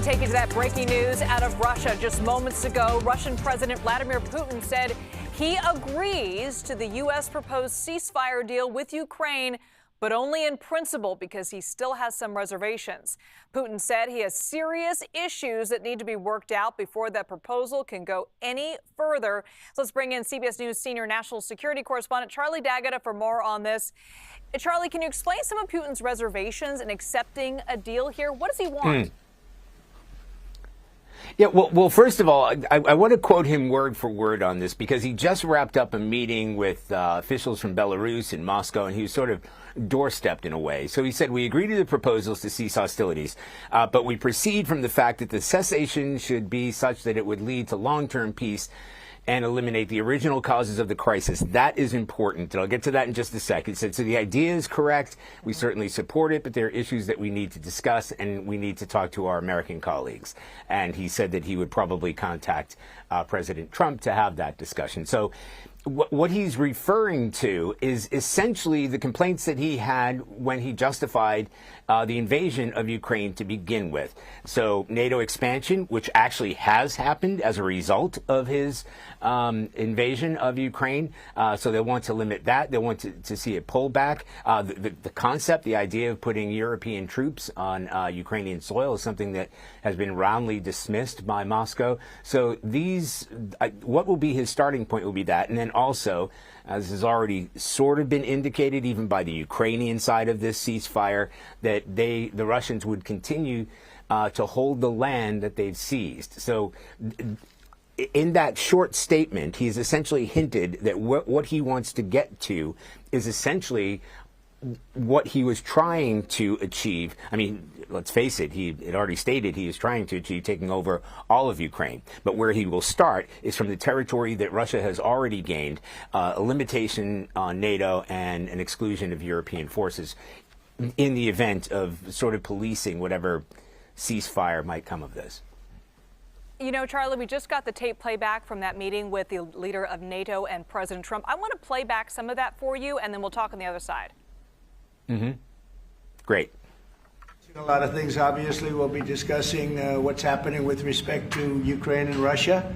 want to take you to that breaking news out of Russia. Just moments ago, Russian President Vladimir Putin said he agrees to the U.S. proposed ceasefire deal with Ukraine, but only in principle because he still has some reservations. Putin said he has serious issues that need to be worked out before that proposal can go any further. So let's bring in CBS News senior national security correspondent Charlie D'Agata for more on this. Charlie, can you explain some of Putin's reservations in accepting a deal here? What does he want? Yeah, well, first of all, I want to quote him word for word on this because he just wrapped up a meeting with officials from Belarus in Moscow, and he was sort of doorstepped in a way. So he said, we agree to the proposals to cease hostilities, but we proceed from the fact that the cessation should be such that it would lead to long-term peace and eliminate the original causes of the crisis. That is important. And I'll get to that in just a second. So the idea is correct. We certainly support it, but there are issues that we need to discuss, and we need to talk to our American colleagues. And he said that he would probably contact President Trump to have that discussion. So what he's referring to is essentially the complaints that he had when he justified the invasion of Ukraine to begin with. So NATO expansion, which actually has happened as a result of his invasion of Ukraine. So they want to limit that. They want to see it pull back. The concept, the idea of putting European troops on Ukrainian soil is something that has been roundly dismissed by Moscow. So what will be his starting point will be that. And then also, as has already sort of been indicated even by the Ukrainian side of this ceasefire, that the Russians would continue to hold the land that they've seized. So in that short statement, he's essentially hinted that what he wants to get to is essentially what he was trying to achieve. I mean, let's face it, he had already stated he is trying to achieve taking over all of Ukraine. But where he will start is from the territory that Russia has already gained, a limitation on NATO and an exclusion of European forces in the event of sort of policing whatever ceasefire might come of this. You know, Charlie, we just got the tape playback from that meeting with the leader of NATO and President Trump. I want to play back some of that for you, and then we'll talk on the other side. Great. A lot of things, obviously. We'll be discussing what's happening with respect to Ukraine and Russia.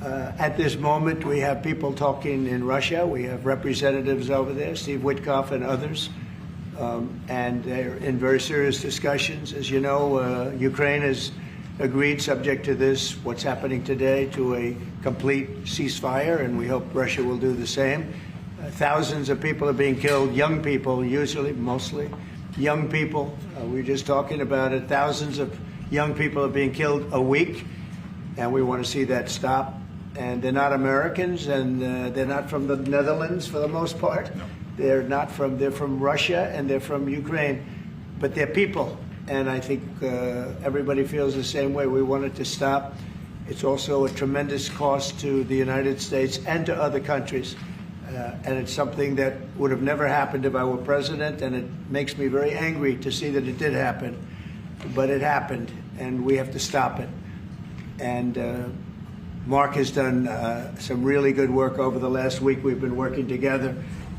At this moment, we have people talking in Russia. We have representatives over there, Steve Witkoff and others, and they're in very serious discussions. As you know, Ukraine has agreed, subject to this, what's happening today, to a complete ceasefire, and we hope Russia will do the same. Thousands of people are being killed, young people, usually, mostly young people. We were just talking about it. Thousands of young people are being killed a week, and we want to see that stop. And they're not Americans, and they're not from the Netherlands for the most part. No. They're from Russia, and they're from Ukraine, but they're people. And I think everybody feels the same way. We want it to stop. It's also a tremendous cost to the United States and to other countries. And it's something that would have never happened if I were president, and it makes me very angry to see that it did happen. But it happened, and we have to stop it. And Mark has done some really good work over the last week. We've been working together,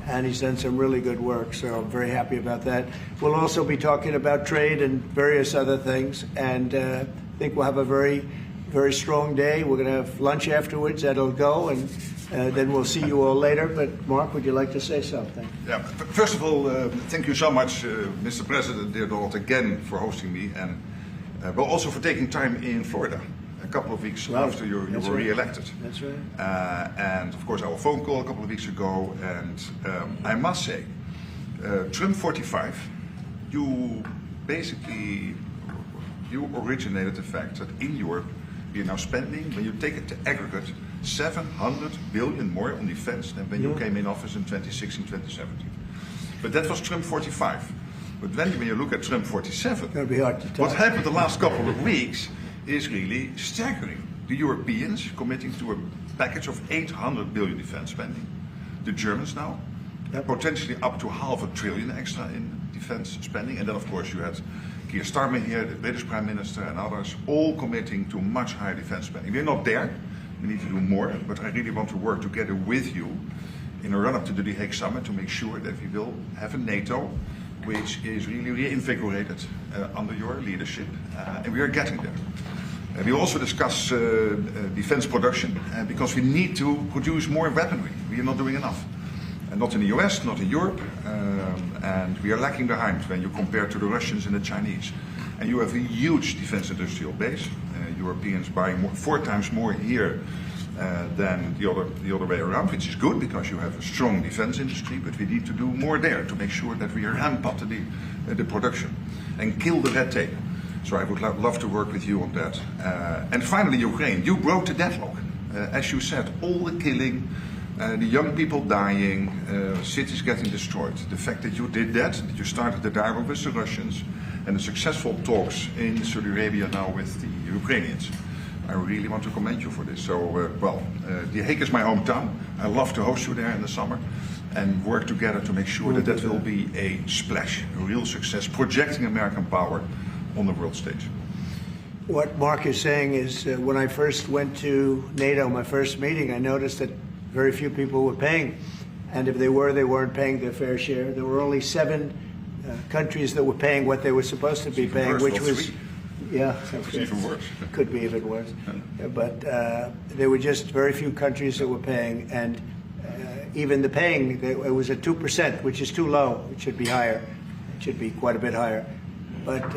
and he's done some really good work, so I'm very happy about that. We'll also be talking about trade and various other things, and I think we'll have a very, very strong day. We're going to have lunch afterwards. That'll go, and then we'll see you all later. But Mark, would you like to say something? Yeah. First of all, thank you so much, Mr. President, dear Donald, again for hosting me, and but also for taking time in Florida a couple of weeks after you were re-elected. That's right. And of course, our phone call a couple of weeks ago, and I must say, Trump 45, you originated the fact that in Europe we are now spending, when you take it to aggregate, 700 billion more on defense than when you came in office in 2016, 2017. But that was Trump 45. But when you look at Trump 47, That'd be hard to tell. what happened the last couple of weeks is really staggering. The Europeans committing to a package of 800 billion defense spending. The Germans now, potentially up to $500 billion extra in defense spending. And then, of course, you had Keir Starmer here, the British Prime Minister, and others, all committing to much higher defense spending. We're not there. We need to do more, but I really want to work together with you in a run-up to the The Hague Summit to make sure that we will have a NATO which is really reinvigorated under your leadership, and we are getting there. We also discuss defense production because we need to produce more weaponry. We are not doing enough. Not in the US, not in Europe, and we are lacking behind when you compare to the Russians and the Chinese. And you have a huge defense industrial base. Europeans buying 4 times more here than the other way around, which is good because you have a strong defense industry, but we need to do more there to make sure that we ramp up the production and kill the red tape. So I would love to work with you on that. And finally, Ukraine. You broke the deadlock. As you said, all the killing, the young people dying, cities getting destroyed. The fact that you did that you started the dialogue with the Russians, and the successful talks in Saudi Arabia now with the Ukrainians. I really want to commend you for this. So, The Hague is my hometown. I love to host you there in the summer and work together to make sure that will be a splash, a real success, projecting American power on the world stage. What Mark is saying is when I first went to NATO, my first meeting, I noticed that very few people were paying. And if they were, they weren't paying their fair share. There were only 7 countries that were paying what they were supposed to be paying, which was, yeah, it's even worse. Could be even worse. But there were just very few countries that were paying, and even the paying, it was at 2%, which is too low. It should be higher. It should be quite a bit higher. But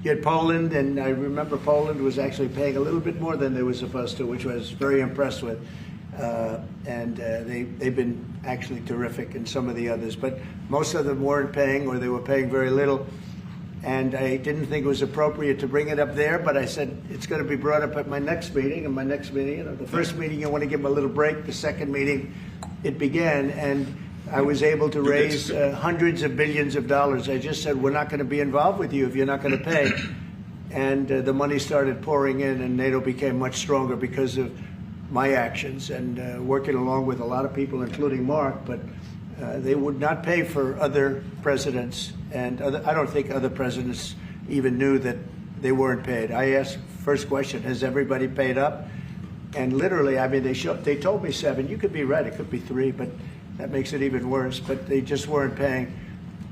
you had Poland, and I remember Poland was actually paying a little bit more than they were supposed to, which I was very impressed with. They've been actually terrific, and some of the others. But most of them weren't paying, or they were paying very little. And I didn't think it was appropriate to bring it up there, but I said it's going to be brought up at my next meeting. And my next meeting, the first meeting, you want to give them a little break. The second meeting, it began, and I was able to raise hundreds of billions of dollars. I just said, we're not going to be involved with you if you're not going to pay. And the money started pouring in, and NATO became much stronger because of my actions and working along with a lot of people, including Mark. But they would not pay for other presidents, and I don't think other presidents even knew that they weren't paid. I asked, first question, has everybody paid up? And literally, I mean, they told me 7. You could be right, it could be 3, but that makes it even worse. But they just weren't paying.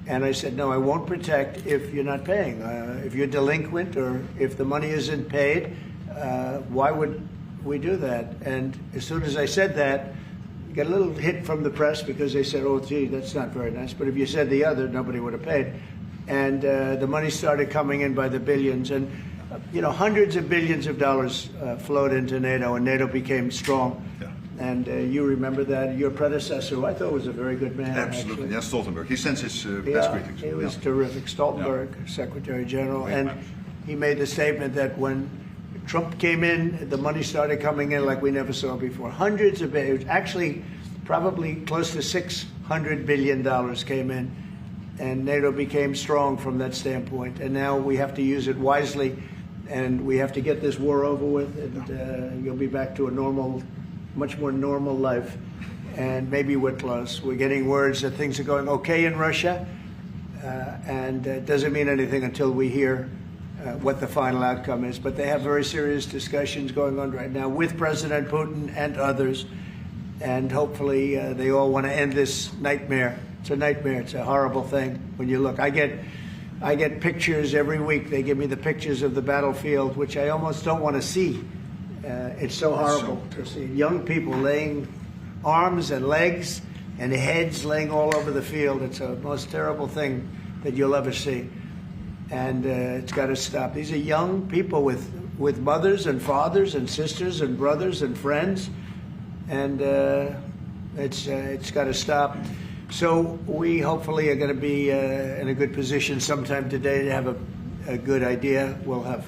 And I said, no, I won't protect if you're not paying. If you're delinquent or if the money isn't paid, why would we do that? And as soon as I said that, got a little hit from the press because they said, oh, gee, that's not very nice. But if you said the other, nobody would have paid. And the money started coming in by the billions. And, hundreds of billions of dollars flowed into NATO, and NATO became strong. Yeah. And you remember that. Your predecessor, who I thought was a very good man. Absolutely. Actually. Yeah, Stoltenberg. He sends his best greetings. He was terrific. Stoltenberg, Secretary General. And he made the statement that when Trump came in, the money started coming in like we never saw before. Hundreds of billions, actually probably close to $600 billion came in, and NATO became strong from that standpoint. And now we have to use it wisely, and we have to get this war over with, and you'll be back to a normal, much more normal life. And maybe we're close. We're getting words that things are going okay in Russia, and it doesn't mean anything until we hear what the final outcome is. But they have very serious discussions going on right now with President Putin and others. And hopefully they all want to end this nightmare. It's a nightmare. It's a horrible thing when you look. I get pictures every week. They give me the pictures of the battlefield, which I almost don't want to see. It's so horrible to see young people laying arms and legs and heads laying all over the field. It's the most terrible thing that you'll ever see. And it's got to stop. These are young people with mothers and fathers and sisters and brothers and friends, and it's got to stop. So we hopefully are going to be in a good position sometime today to have a good idea. We'll have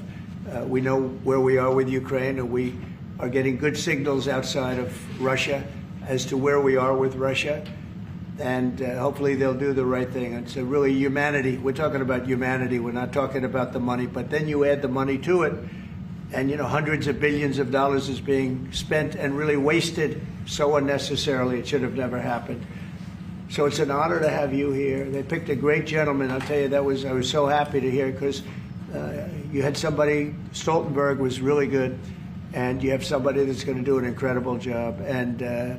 we know where we are with Ukraine, and we are getting good signals outside of Russia as to where we are with Russia. And hopefully they'll do the right thing. It's really humanity. We're talking about humanity. We're not talking about the money. But then you add the money to it, and hundreds of billions of dollars is being spent and really wasted so unnecessarily. It should have never happened. So it's an honor to have you here. They picked a great gentleman. I'll tell you, I was so happy to hear, because you had somebody. Stoltenberg was really good, and you have somebody that's going to do an incredible job. And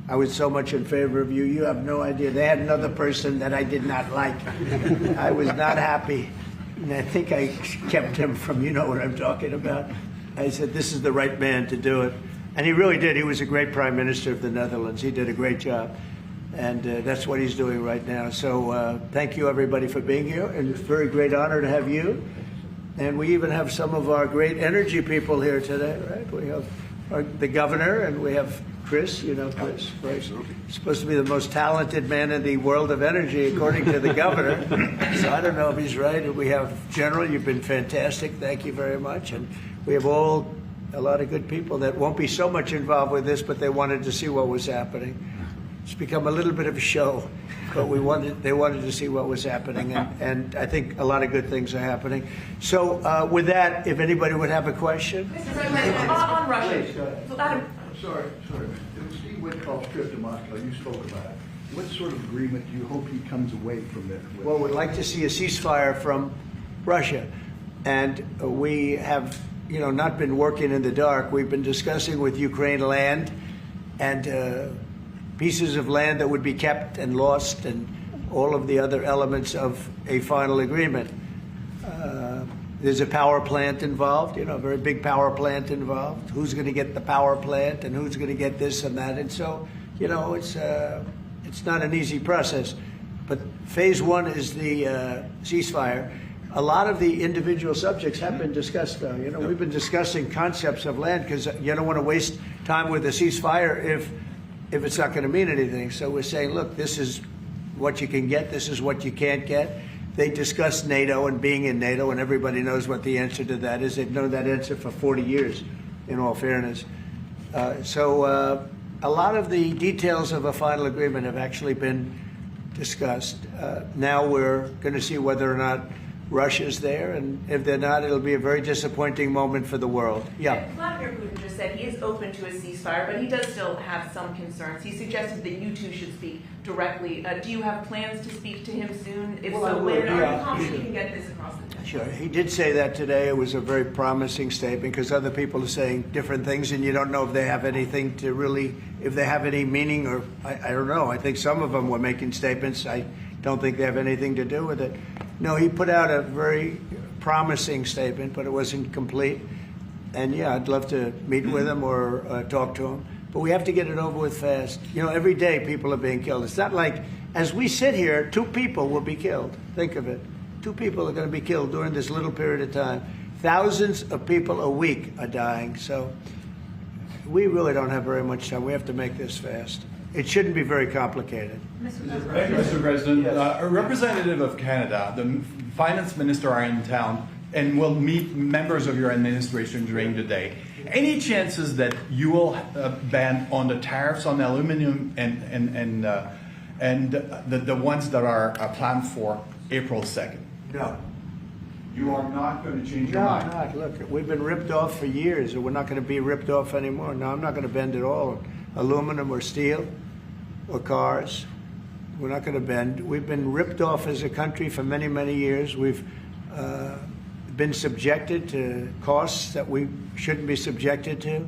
I was so much in favor of you. You have no idea. They had another person that I did not like. I was not happy. And I think I kept him from, you know what I'm talking about. I said, this is the right man to do it. And he really did. He was a great prime minister of the Netherlands. He did a great job. And that's what he's doing right now. So thank you, everybody, for being here. And it's a very great honor to have you. And we even have some of our great energy people here today, right? We have the governor, and we have Chris, you know Chris, right? He's supposed to be the most talented man in the world of energy, according to the governor. So I don't know if he's right. And we have General, you've been fantastic. Thank you very much. And we have a lot of good people that won't be so much involved with this, but they wanted to see what was happening. It's become a little bit of a show, but they wanted to see what was happening, and I think a lot of good things are happening. So with that, if anybody would have a question. Mr. President, on Russia. Sorry. Steve Witkoff's trip to Moscow, you spoke about it. What sort of agreement do you hope he comes away from it with? Well, we'd like to see a ceasefire from Russia. And we have, not been working in the dark. We've been discussing with Ukraine land and pieces of land that would be kept and lost and all of the other elements of a final agreement. There's a power plant involved, a very big power plant involved. Who's going to get the power plant and who's going to get this and that? And so, it's not an easy process. But phase one is the ceasefire. A lot of the individual subjects have been discussed, though. We've been discussing concepts of land because you don't want to waste time with a ceasefire if it's not going to mean anything. So we're saying, look, this is what you can get. This is what you can't get. They discussed NATO and being in NATO, and everybody knows what the answer to that is. They've known that answer for 40 years, in all fairness. So a lot of the details of a final agreement have actually been discussed. Now we're going to see whether or not Russia's there, and if they're not, it'll be a very disappointing moment for the world. Yeah. Vladimir Putin just said he is open to a ceasefire, but he does still have some concerns. He suggested that you two should speak directly. Do you have plans to speak to him soon? If so, when are you confident you can get this across the table? Sure. He did say that today. It was a very promising statement because other people are saying different things, and you don't know if they have anything to really, if they have any meaning, or I don't know. I think some of them were making statements. I don't think they have anything to do with it. No, he put out a very promising statement, but it wasn't complete. And yeah, I'd love to meet with him or talk to him. But we have to get it over with fast. Every day people are being killed. It's not like, as we sit here, 2 people will be killed. Think of it. 2 people are going to be killed during this little period of time. Thousands of people a week are dying. So we really don't have very much time. We have to make this fast. It shouldn't be very complicated. Thank you, Mr. President. Yes. A representative of Canada, the finance minister, are in town and will meet members of your administration during the day. Any chances that you will ban on the tariffs on aluminum and the ones that are planned for April 2nd? No. You are not going to change your mind? No, not. Look, we've been ripped off for years, and we're not going to be ripped off anymore. No, I'm not going to bend at all. Aluminum or steel or cars. We're not going to bend. We've been ripped off as a country for many, many years. We've been subjected to costs that we shouldn't be subjected to.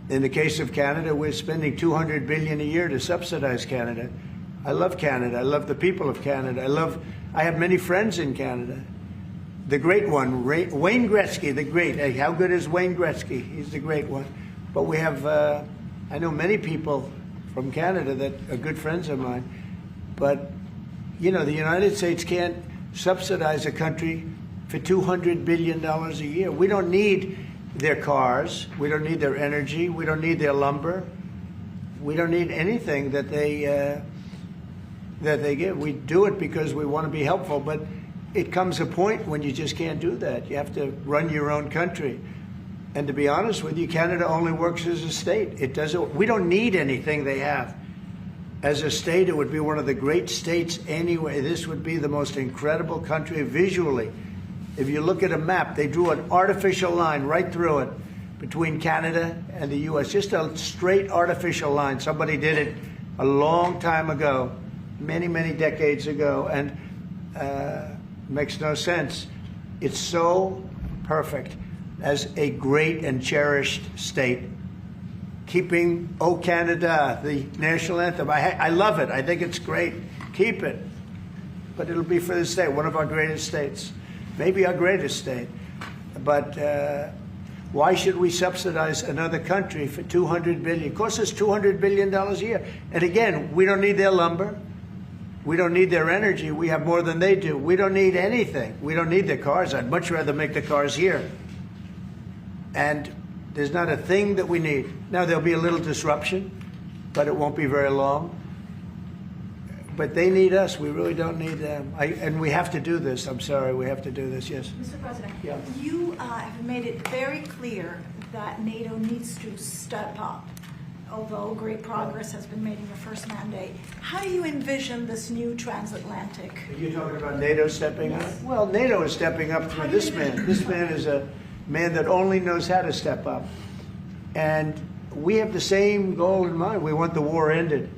In the case of Canada, we're spending $200 billion a year to subsidize Canada. I love Canada. I love the people of Canada. I have many friends in Canada. The great one, Wayne Gretzky, the great. Hey, how good is Wayne Gretzky? He's the great one. But we have, I know many people from Canada that are good friends of mine. But, the United States can't subsidize a country for $200 billion a year. We don't need their cars. We don't need their energy. We don't need their lumber. We don't need anything that they give. We do it because we want to be helpful, but it comes a point when you just can't do that. You have to run your own country. And to be honest with you, Canada only works as a state. It doesn't. We don't need anything they have. As a state, it would be one of the great states anyway. This would be the most incredible country visually. If you look at a map, they drew an artificial line right through it between Canada and the U.S. Just a straight artificial line. Somebody did it a long time ago, many, many decades ago, and it makes no sense. It's so perfect as a great and cherished state. Keeping "O Canada," the national anthem. I love it. I think it's great. Keep it. But it'll be for the state, one of our greatest states. maybe our greatest state. But why should we subsidize another country for $200 billion? It costs us $200 billion a year. And again, we don't need their lumber. We don't need their energy. We have more than they do. We don't need anything. We don't need their cars. I'd much rather make the cars here. And there's not a thing that we need. Now, there'll be a little disruption, but it won't be very long. But they need us. We really don't need them. And we have to do this. I'm sorry. We have to do this. Yes. Mr. President, Yeah. you have made it very clear that NATO needs to step up, although great progress has been made in your first mandate. How do you envision this new transatlantic? Are you talking about NATO stepping up? Well, NATO is stepping up through this man. This man is a man that only knows how to step up. And we have the same goal in mind. We want the war ended.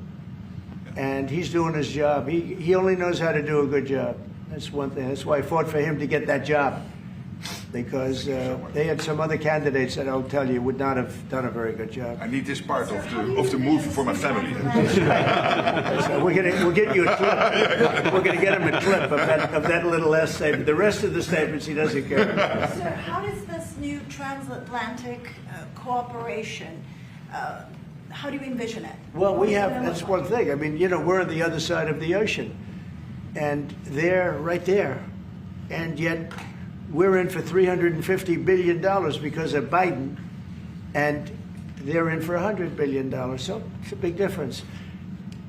And he's doing his job. He only knows how to do a good job. That's one thing. That's why I fought for him to get that job. Because they had some other candidates that I'll tell you would not have done a very good job. I need this part of the move for my family. So we'll get you a clip. We're going to get him a clip of that little last statement. The rest of the statements he doesn't care. Sir, how does this new transatlantic cooperation, how do you envision it? Well, that's one thing. I mean, we're on the other side of the ocean. And they're right there. And yet we're in for $350 billion because of Biden. And they're in for $100 billion. So it's a big difference.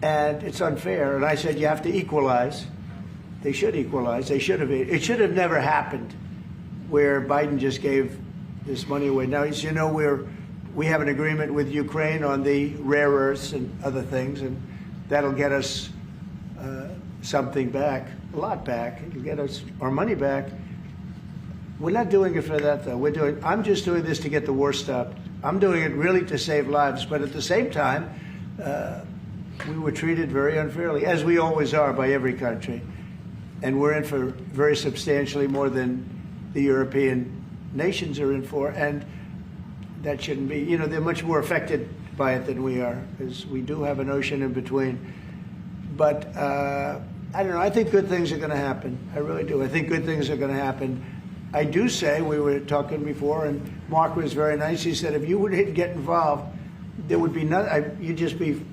And it's unfair. And I said, you have to equalize. They should equalize. They should have. It should have never happened where Biden just gave this money away. Now, as you know, we have an agreement with Ukraine on the rare earths and other things, and that'll get us something back, a lot back. It'll get us our money back. We're not doing it for that, though. I'm just doing this to get the war stopped. I'm doing it really to save lives, but at the same time, we were treated very unfairly, as we always are by every country. And we're in for very substantially more than the European nations are in for, and that shouldn't be. They're much more affected by it than we are, because we do have an ocean in between. But I don't know. I think good things are going to happen. I really do. I think good things are going to happen. I do say, we were talking before, and Mark was very nice. He said, if you would get involved, there would be you'd just be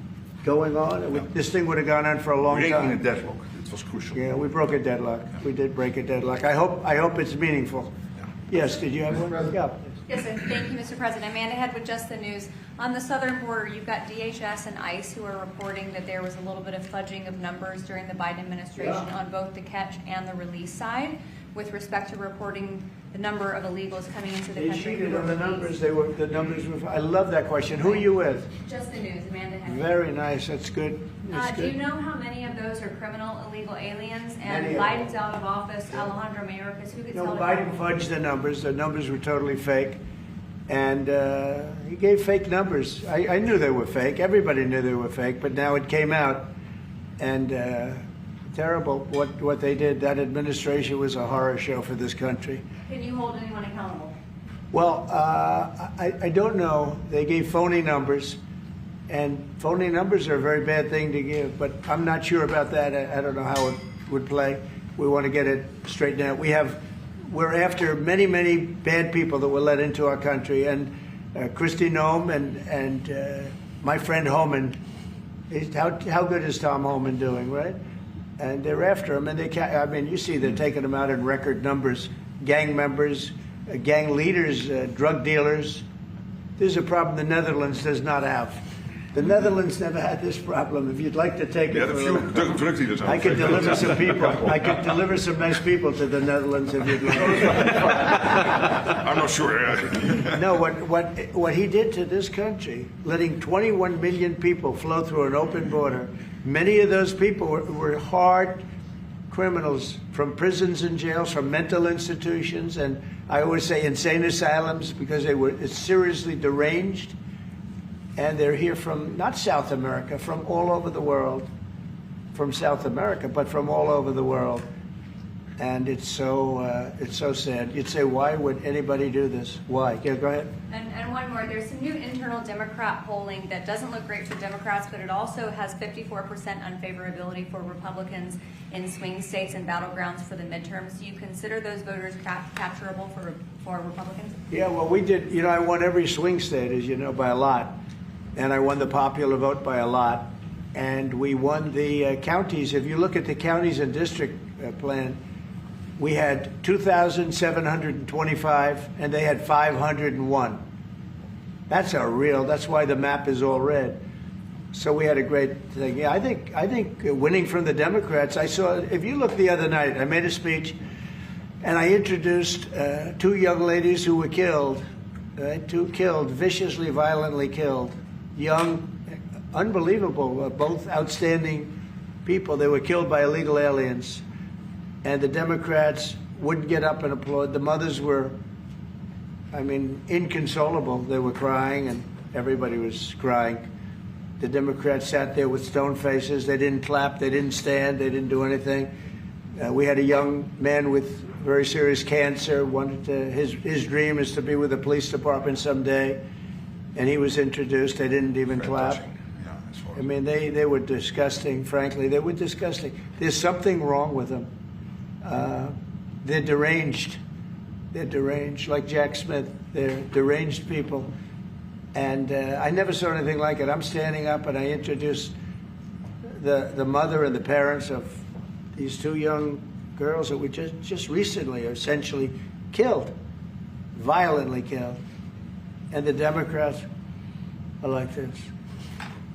going on. This thing would have gone on for a long time. Breaking a deadlock. It was crucial. Yeah, we broke a deadlock. We did break a deadlock. I hope it's meaningful. Yes, did you have one? Yeah. Yes, sir. Thank you, Mr. President. Amanda Head with Just the News. On the southern border, you've got DHS and ICE who are reporting that there was a little bit of fudging of numbers during the Biden administration on both the catch and the release side with respect to reporting the number of illegals coming into the country. They cheated on the numbers. The numbers were. I love that question. Who are you with? Just the News, Amanda Head. Very nice. That's good. Do you know how many of those are criminal illegal aliens? And Biden's out of office. Alejandro Mayorkas, who gets held Biden fudged the numbers. The numbers were totally fake. And he gave fake numbers. I knew they were fake. Everybody knew they were fake. But now it came out. And terrible what they did. That administration was a horror show for this country. Can you hold anyone accountable? Well, I don't know. They gave phony numbers. And phony numbers are a very bad thing to give. But I'm not sure about that. I don't know how it would play. We want to get it straightened out. We're after many, many bad people that were let into our country. And Kristi Noem and my friend Homan, how good is Tom Homan doing, right? And they're after him. And you see they're taking him out in record numbers. Gang members, gang leaders, drug dealers. This is a problem the Netherlands does not have. The Netherlands never had this problem. If you'd like to take it, I could deliver some people. I could deliver some nice people to the Netherlands if you'd like. I'm not sure. No, what he did to this country, letting 21 million people flow through an open border. Many of those people were hard criminals from prisons and jails, from mental institutions, and I always say insane asylums because they were seriously deranged. And they're here from, not South America, from all over the world. From South America, but from all over the world. And it's so sad. You'd say, why would anybody do this? Why? Yeah, go ahead. And one more. more. There's some new internal Democrat polling that doesn't look great for Democrats, but it also has 54% unfavorability for Republicans in swing states and battlegrounds for the midterms. Do you consider those voters capturable for Republicans? Yeah, well, we did. You know, I won every swing state, as you know, by a lot. And I won the popular vote by a lot. And we won the counties. If you look at the counties and district plan, we had 2,725, and they had 501. That's why the map is all red. So we had a great thing. Yeah, I think winning from the Democrats, if you look the other night, I made a speech, and I introduced two young ladies who were killed, viciously, violently killed, young, unbelievable, both outstanding people. They were killed by illegal aliens. And the Democrats wouldn't get up and applaud. The mothers were, inconsolable. They were crying, and everybody was crying. The Democrats sat there with stone faces. They didn't clap. They didn't stand. They didn't do anything. We had a young man with very serious cancer. His dream is to be with the police department someday, and he was introduced. They didn't even clap. They were disgusting. Frankly, they were disgusting. There's something wrong with them. They're deranged. They're deranged, like Jack Smith. They're deranged people. And I never saw anything like it. I'm standing up and I introduced the mother and the parents of these two young girls that were just recently essentially killed, violently killed. And the Democrats are like this.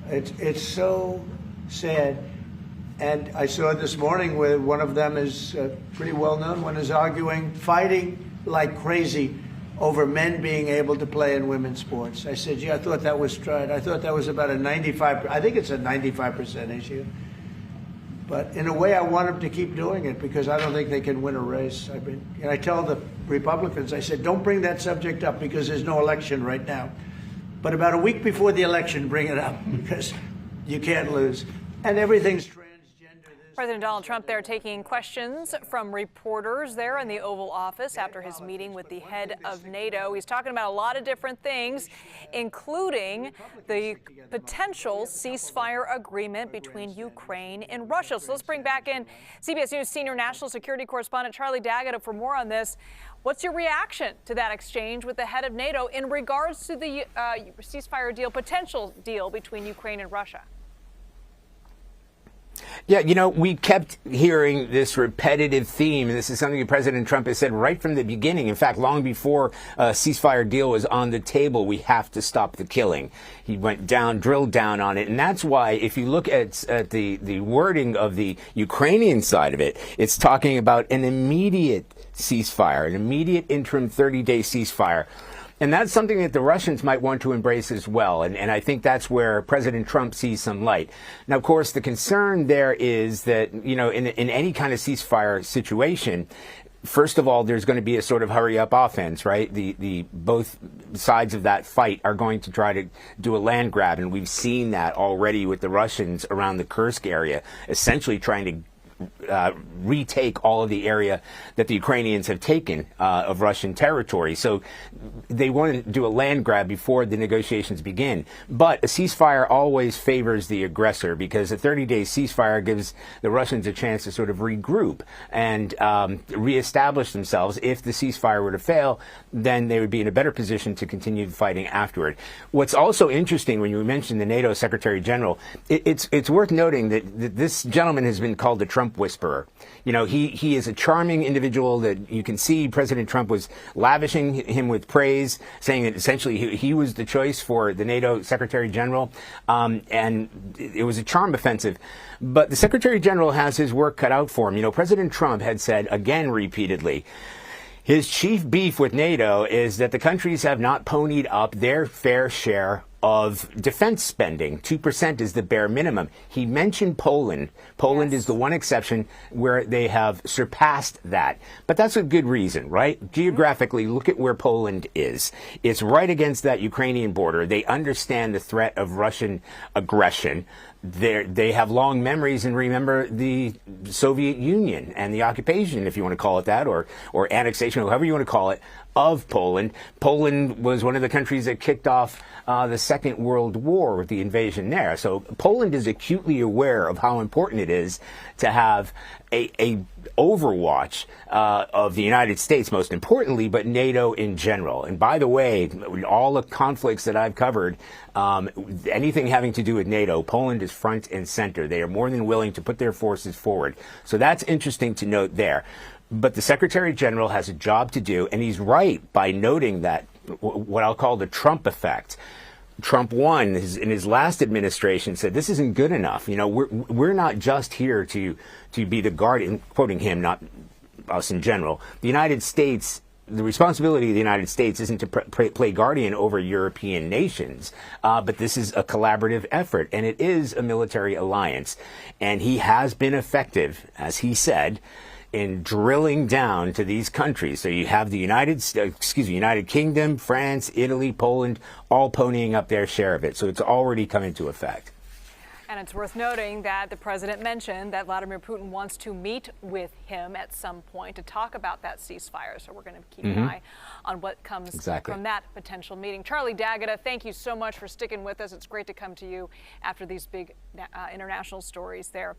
It's so sad. And I saw this morning where one of them is pretty well known, one is fighting like crazy over men being able to play in women's sports. I said, I thought that was tried. I thought that was about I think it's a 95% issue. But in a way, I want them to keep doing it because I don't think they can win a race. And I tell the Republicans, I said, don't bring that subject up because there's no election right now. But about a week before the election, bring it up because you can't lose. And everything's transgender. President Donald Trump there taking questions from reporters there in the Oval Office after his meeting with the head of NATO. He's talking about a lot of different things, including the potential ceasefire agreement between Ukraine and Russia. So let's bring back in CBS News senior national security correspondent Charlie D'Agata for more on this. What's your reaction to that exchange with the head of NATO in regards to the ceasefire deal, potential deal between Ukraine and Russia? Yeah, we kept hearing this repetitive theme, and this is something that President Trump has said right from the beginning. In fact, long before a ceasefire deal was on the table, we have to stop the killing. He drilled down on it, and that's why if you look at the wording of the Ukrainian side of it, it's talking about an immediate ceasefire, an immediate interim 30-day ceasefire. And that's something that the Russians might want to embrace as well. And I think that's where President Trump sees some light. Now, of course, the concern there is that, in any kind of ceasefire situation, first of all, there's going to be a sort of hurry up offense, right? The both sides of that fight are going to try to do a land grab. And we've seen that already with the Russians around the Kursk area, essentially trying to retake all of the area that the Ukrainians have taken of Russian territory. So they want to do a land grab before the negotiations begin. But a ceasefire always favors the aggressor because a 30-day ceasefire gives the Russians a chance to sort of regroup and reestablish themselves. If the ceasefire were to fail, then they would be in a better position to continue fighting afterward. What's also interesting when you mentioned the NATO Secretary General, it's worth noting that this gentleman has been called the Trump whisperer. He is a charming individual that you can see President Trump was lavishing him with praise, saying that essentially he was the choice for the NATO Secretary General, and it was a charm offensive. But the Secretary General has his work cut out for him. President Trump had said again repeatedly, his chief beef with NATO is that the countries have not ponied up their fair share of defense spending. 2% is the bare minimum. He mentioned Poland. Poland is the one exception where they have surpassed that. But that's a good reason, right? Geographically, look at where Poland is. It's right against that Ukrainian border. They understand the threat of Russian aggression. they have long memories and remember the Soviet Union and the occupation, if you want to call it that, or annexation, or however you want to call it, of Poland. Poland was one of the countries that kicked off the Second World War with the invasion there. So Poland is acutely aware of how important it is to have a overwatch of the United States, most importantly, but NATO in general. And by the way, all the conflicts that I've covered, anything having to do with NATO, Poland is front and center. They are more than willing to put their forces forward. So that's interesting to note there. But the Secretary General has a job to do, and he's right by noting that what I'll call the Trump effect. Trump won in his last administration, said this isn't good enough. You know, we're not just here to be the guardian, quoting him, not us in general. The United States, the responsibility of the United States isn't to play guardian over European nations, but this is a collaborative effort, and it is a military alliance. And he has been effective, as he said, in drilling down to these countries. So you have the United Kingdom, France, Italy, Poland, all ponying up their share of it. So it's already come into effect. And it's worth noting that the president mentioned that Vladimir Putin wants to meet with him at some point to talk about that ceasefire. So we're going to keep an eye on what comes from that potential meeting. Charlie D'Agata, thank you so much for sticking with us. It's great to come to you after these big international stories there.